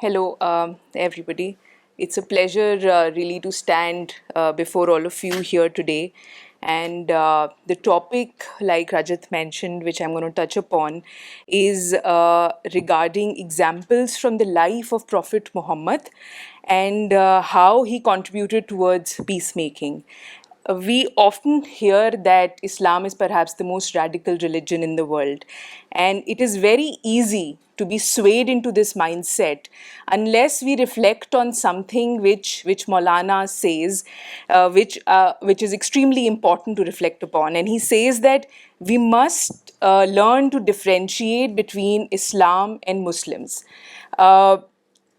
Hello, everybody. It's a pleasure really to stand before all of you here today. And the topic, like Rajat mentioned, which I'm going to touch upon, is regarding examples from the life of Prophet Muhammad and how he contributed towards peacemaking. We often hear that Islam is perhaps the most radical religion in the world. And it is very easy to be swayed into this mindset unless we reflect on something which Maulana says, which is extremely important to reflect upon. And he says that we must learn to differentiate between Islam and Muslims.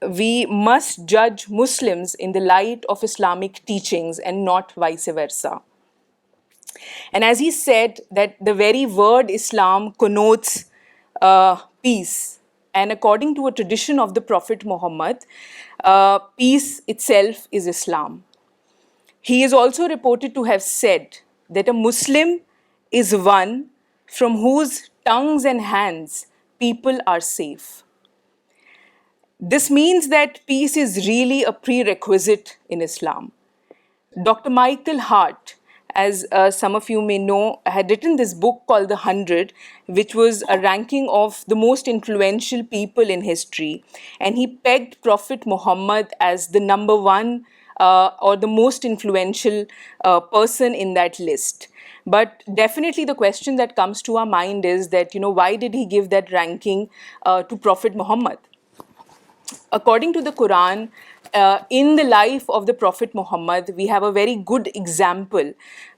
We must judge Muslims in the light of Islamic teachings and not vice versa. And as he said, that the very word Islam connotes peace. And according to a tradition of the Prophet Muhammad, peace itself is Islam. He is also reported to have said that a Muslim is one from whose tongues and hands people are safe. This means that peace is really a prerequisite in Islam. Dr. Michael Hart, as some of you may know, had written this book called The 100, which was a ranking of the most influential people in history. And he pegged Prophet Muhammad as the number one or the most influential person in that list. But definitely the question that comes to our mind is that, why did he give that ranking to Prophet Muhammad? According to the Quran, in the life of the Prophet Muhammad, we have a very good example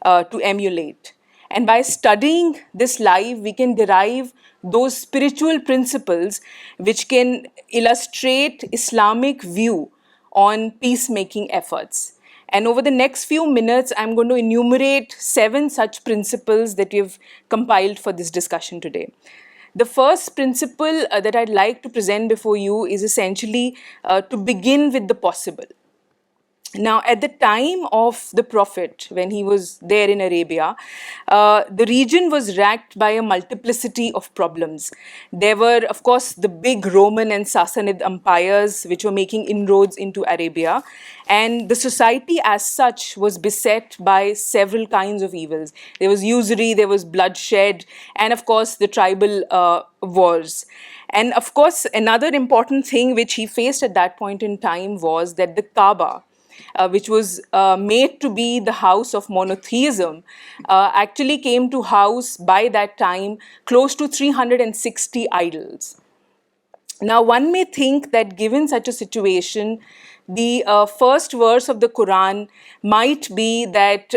to emulate. And by studying this life, we can derive those spiritual principles which can illustrate Islamic view on peacemaking efforts. And over the next few minutes, I'm going to enumerate 7 such principles that we've compiled for this discussion today. The first principle that I'd like to present before you is essentially to begin with the possible. Now, at the time of the Prophet, when he was there in Arabia, the region was racked by a multiplicity of problems. There were, of course, the big Roman and Sassanid empires which were making inroads into Arabia. And the society as such was beset by several kinds of evils. There was usury, there was bloodshed, and of course, the tribal wars. And of course, another important thing which he faced at that point in time was that the Kaaba, which was made to be the house of monotheism, actually came to house by that time close to 360 idols. Now, one may think that given such a situation, the first verse of the Quran might be that,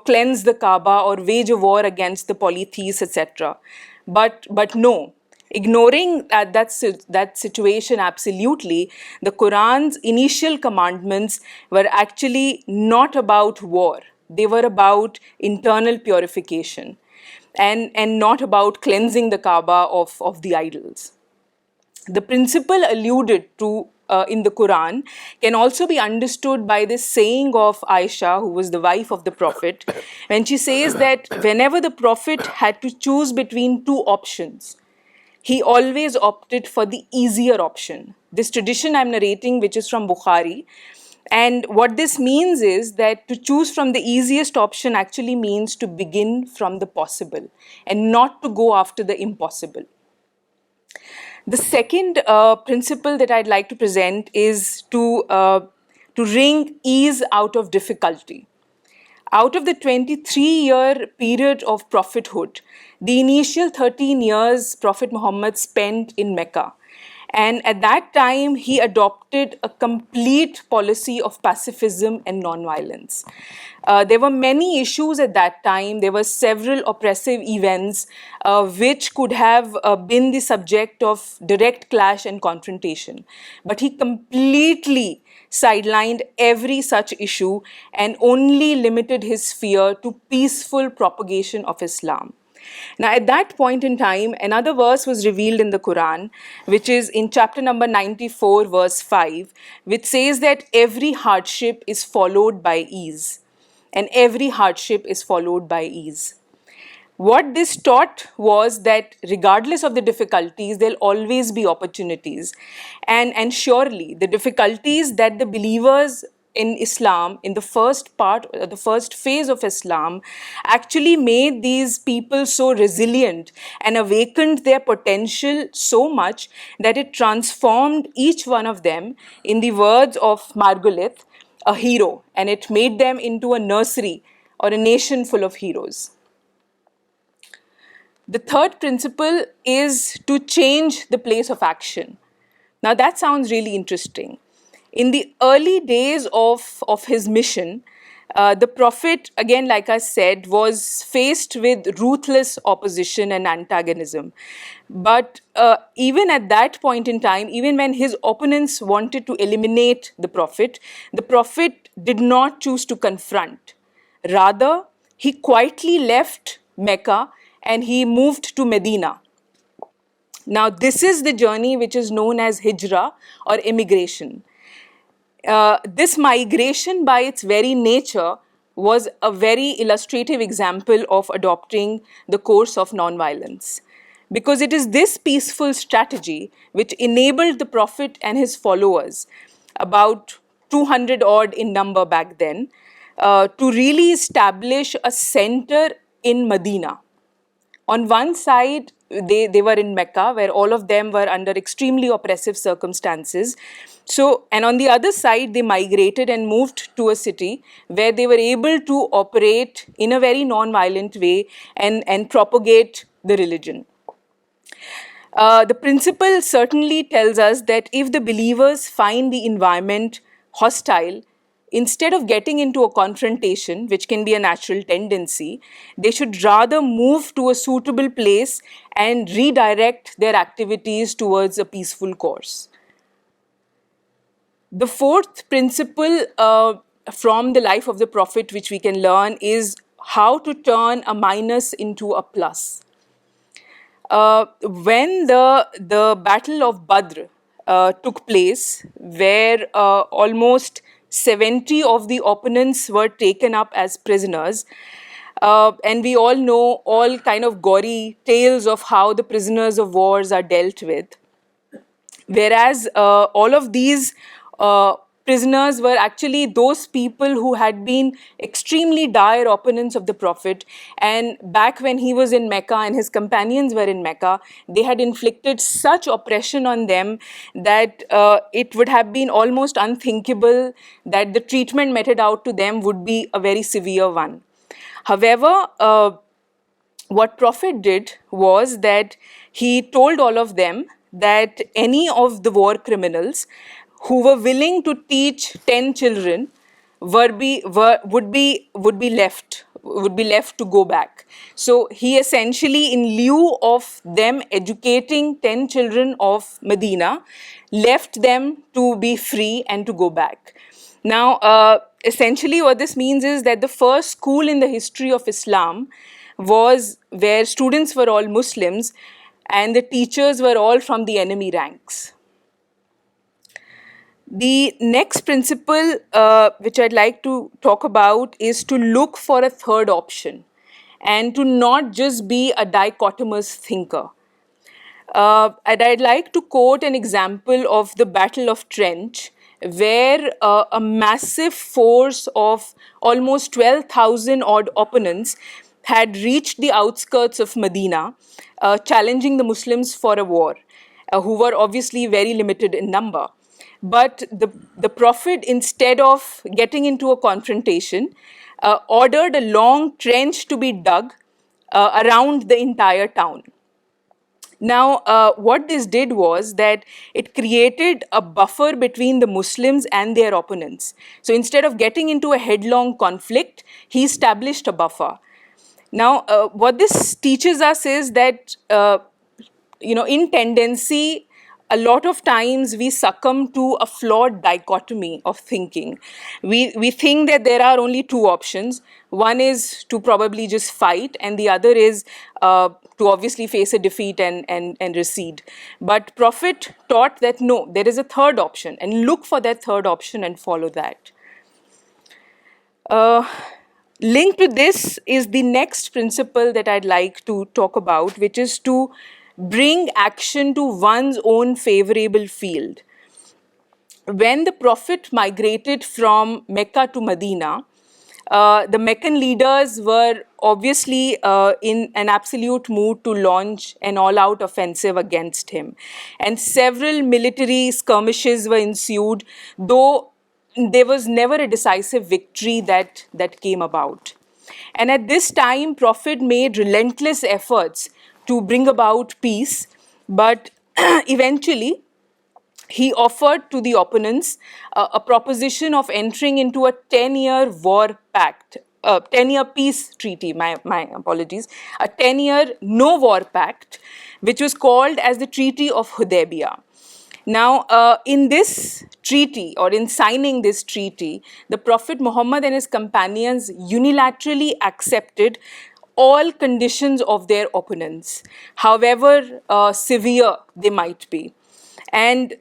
cleanse the Kaaba or wage a war against the polytheists, etc. But no. Ignoring that situation absolutely, the Quran's initial commandments were actually not about war. They were about internal purification and not about cleansing the Kaaba of the idols. The principle alluded to in the Quran can also be understood by this saying of Aisha, who was the wife of the Prophet, when she says that whenever the Prophet had to choose between 2 options, he always opted for the easier option. This tradition I'm narrating, which is from Bukhari, and what this means is that to choose from the easiest option actually means to begin from the possible and not to go after the impossible. The second principle that I'd like to present is to wring ease out of difficulty. Out of the 23-year period of prophethood, the initial 13 years Prophet Muhammad spent in Mecca. And at that time, he adopted a complete policy of pacifism and nonviolence. There were many issues at that time. There were several oppressive events which could have been the subject of direct clash and confrontation. But he completely sidelined every such issue and only limited his sphere to peaceful propagation of Islam. Now, at that point in time, another verse was revealed in the Quran, which is in chapter number 94, verse 5, which says that every hardship is followed by ease. And every hardship is followed by ease. What this taught was that regardless of the difficulties, there'll always be opportunities. And surely the difficulties that the believers in Islam, in the first part, the first phase of Islam, actually made these people so resilient and awakened their potential so much that it transformed each one of them, in the words of Margolith, a hero, and it made them into a nursery or a nation full of heroes. The third principle is to change the place of action. Now, that sounds really interesting. In the early days of his mission, the Prophet, again, like I said, was faced with ruthless opposition and antagonism. But even at that point in time, even when his opponents wanted to eliminate the Prophet did not choose to confront. Rather, he quietly left Mecca and he moved to Medina. Now, this is the journey which is known as hijrah or immigration. This migration, by its very nature, was a very illustrative example of adopting the course of nonviolence. Because it is this peaceful strategy which enabled the Prophet and his followers, about 200 odd in number back then, to really establish a center in Medina. On one side, they were in Mecca, where all of them were under extremely oppressive circumstances. So, and on the other side, they migrated and moved to a city where they were able to operate in a very non-violent way and propagate the religion. The principle certainly tells us that if the believers find the environment hostile, instead of getting into a confrontation, which can be a natural tendency, they should rather move to a suitable place and redirect their activities towards a peaceful course. The fourth principle from the life of the Prophet, which we can learn, is how to turn a minus into a plus. When the Battle of Badr took place, where almost 70 of the opponents were taken up as prisoners, and we all know all kind of gory tales of how the prisoners of wars are dealt with. Whereas all of these prisoners were actually those people who had been extremely dire opponents of the Prophet. And back when he was in Mecca and his companions were in Mecca, they had inflicted such oppression on them that it would have been almost unthinkable that the treatment meted out to them would be a very severe one. However, what Prophet did was that he told all of them that any of the war criminals who were willing to teach 10 children would be left to go back. So he essentially, in lieu of them educating 10 children of Medina, left them to be free and to go back. Now, essentially what this means is that the first school in the history of Islam was where students were all Muslims and the teachers were all from the enemy ranks. The next principle which I'd like to talk about is to look for a third option and to not just be a dichotomous thinker. And I'd like to quote an example of the Battle of Trench, where a massive force of almost 12,000 odd opponents had reached the outskirts of Medina, challenging the Muslims for a war, who were obviously very limited in number. But the Prophet, instead of getting into a confrontation, ordered a long trench to be dug around the entire town. Now, what this did was that it created a buffer between the Muslims and their opponents. So instead of getting into a headlong conflict, he established a buffer. Now, what this teaches us is that, in tendency, a lot of times we succumb to a flawed dichotomy of thinking. We think that there are only two options. One is to probably just fight, and the other is to obviously face a defeat and recede. But Prophet taught that no, there is a third option, and look for that third option and follow that. Linked to this is the next principle that I'd like to talk about, which is to bring action to one's own favorable field. When the Prophet migrated from Mecca to Medina, the Meccan leaders were obviously in an absolute mood to launch an all-out offensive against him. And several military skirmishes were ensued, though there was never a decisive victory that came about. And at this time, Prophet made relentless efforts to bring about peace, but eventually he offered to the opponents a proposition of entering into a 10-year war pact, a 10-year peace treaty, my apologies, a 10-year no war pact, which was called as the Treaty of Hudaybiyah. Now, in this treaty, or in signing this treaty, the Prophet Muhammad and his companions unilaterally accepted all conditions of their opponents, however severe they might be. And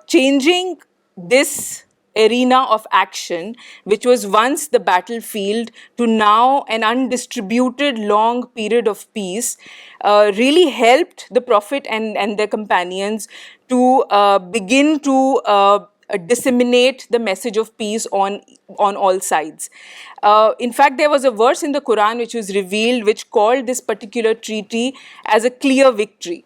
changing this arena of action, which was once the battlefield, to now an undistributed long period of peace, really helped the Prophet and their companions to begin to disseminate the message of peace on all sides. In fact, there was a verse in the Quran which was revealed which called this particular treaty as a clear victory,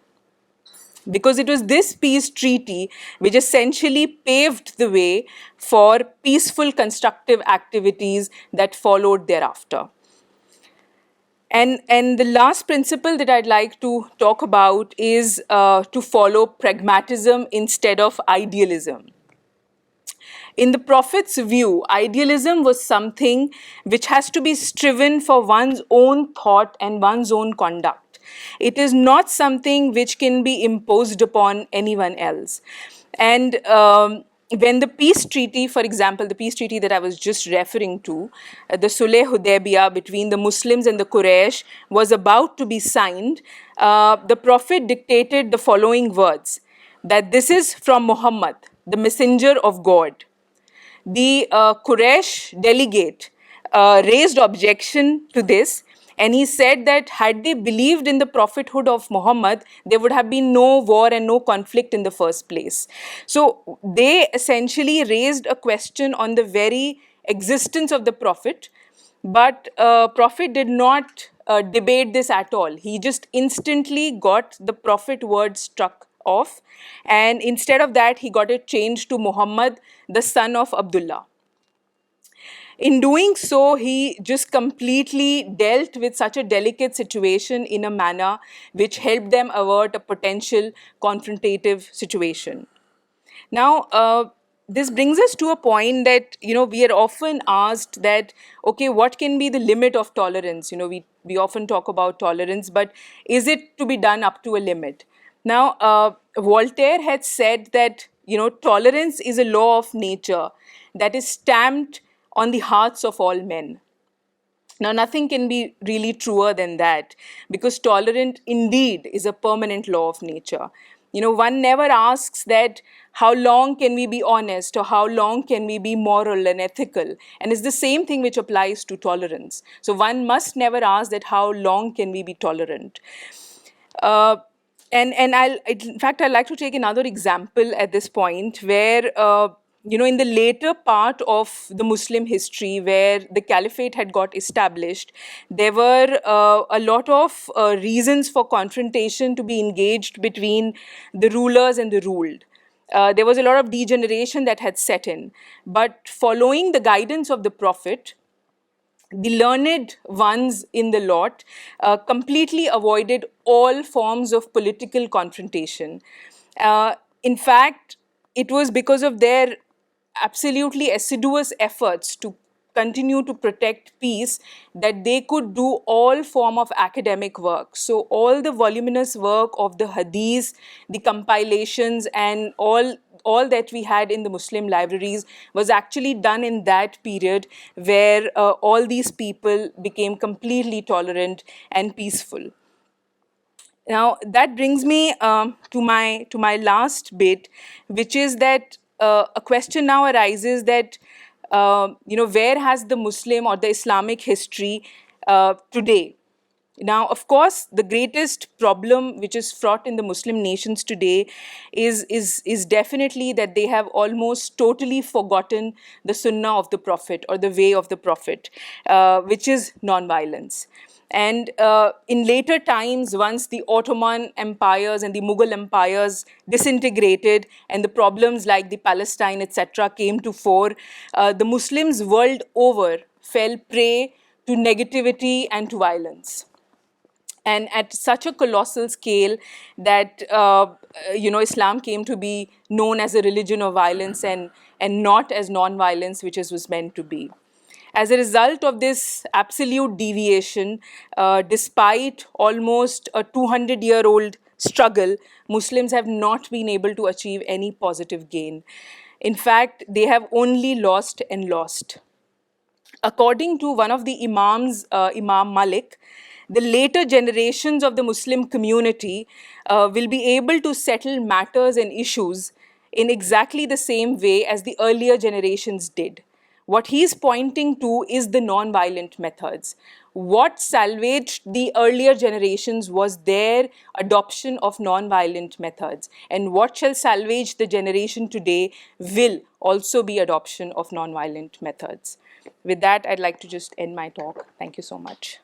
because it was this peace treaty which essentially paved the way for peaceful, constructive activities that followed thereafter. And the last principle that I'd like to talk about is to follow pragmatism instead of idealism. In the Prophet's view, idealism was something which has to be striven for one's own thought and one's own conduct. It is not something which can be imposed upon anyone else. And when the peace treaty, for example, the peace treaty that I was just referring to, the Sulh Hudaybiyah between the Muslims and the Quraysh was about to be signed, the Prophet dictated the following words, that this is from Muhammad, the messenger of God. The Quraysh delegate raised objection to this, and he said that had they believed in the prophethood of Muhammad, there would have been no war and no conflict in the first place. So they essentially raised a question on the very existence of the Prophet, but Prophet did not debate this at all. He just instantly got the Prophet word struck off, and instead of that, he got it changed to Muhammad, the son of Abdullah. In doing so, he just completely dealt with such a delicate situation in a manner which helped them avert a potential confrontative situation. Now, this brings us to a point that, we are often asked that, okay, what can be the limit of tolerance? We often talk about tolerance, but is it to be done up to a limit? Now, Voltaire had said that, tolerance is a law of nature that is stamped on the hearts of all men. Now, nothing can be really truer than that, because tolerant indeed is a permanent law of nature. One never asks that how long can we be honest or how long can we be moral and ethical. And it's the same thing which applies to tolerance. So one must never ask that how long can we be tolerant. And I'd like to take another example at this point where, in the later part of the Muslim history where the caliphate had got established, there were a lot of reasons for confrontation to be engaged between the rulers and the ruled. There was a lot of degeneration that had set in. But following the guidance of the Prophet, the learned ones in the lot completely avoided all forms of political confrontation. In fact, it was because of their absolutely assiduous efforts to continue to protect peace that they could do all form of academic work. So all the voluminous work of the hadiths, the compilations, and all that we had in the Muslim libraries was actually done in that period where all these people became completely tolerant and peaceful. Now that brings me to my last bit, which is that a question now arises that where has the Muslim or the Islamic history today? Now, of course, the greatest problem which is fraught in the Muslim nations today is definitely that they have almost totally forgotten the Sunnah of the Prophet or the way of the Prophet, which is non-violence. And in later times, once the Ottoman empires and the Mughal empires disintegrated and the problems like the Palestine, etc., came to fore, the Muslims world over fell prey to negativity and to violence, and at such a colossal scale that Islam came to be known as a religion of violence and not as non-violence, which it was meant to be. As a result of this absolute deviation, despite almost a 200-year-old struggle, Muslims have not been able to achieve any positive gain. In fact, they have only lost and lost. According to one of the Imams, Imam Malik, the later generations of the Muslim community will be able to settle matters and issues in exactly the same way as the earlier generations did. What he's pointing to is the non-violent methods. What salvaged the earlier generations was their adoption of non-violent methods. And what shall salvage the generation today will also be adoption of non-violent methods. With that, I'd like to just end my talk. Thank you so much.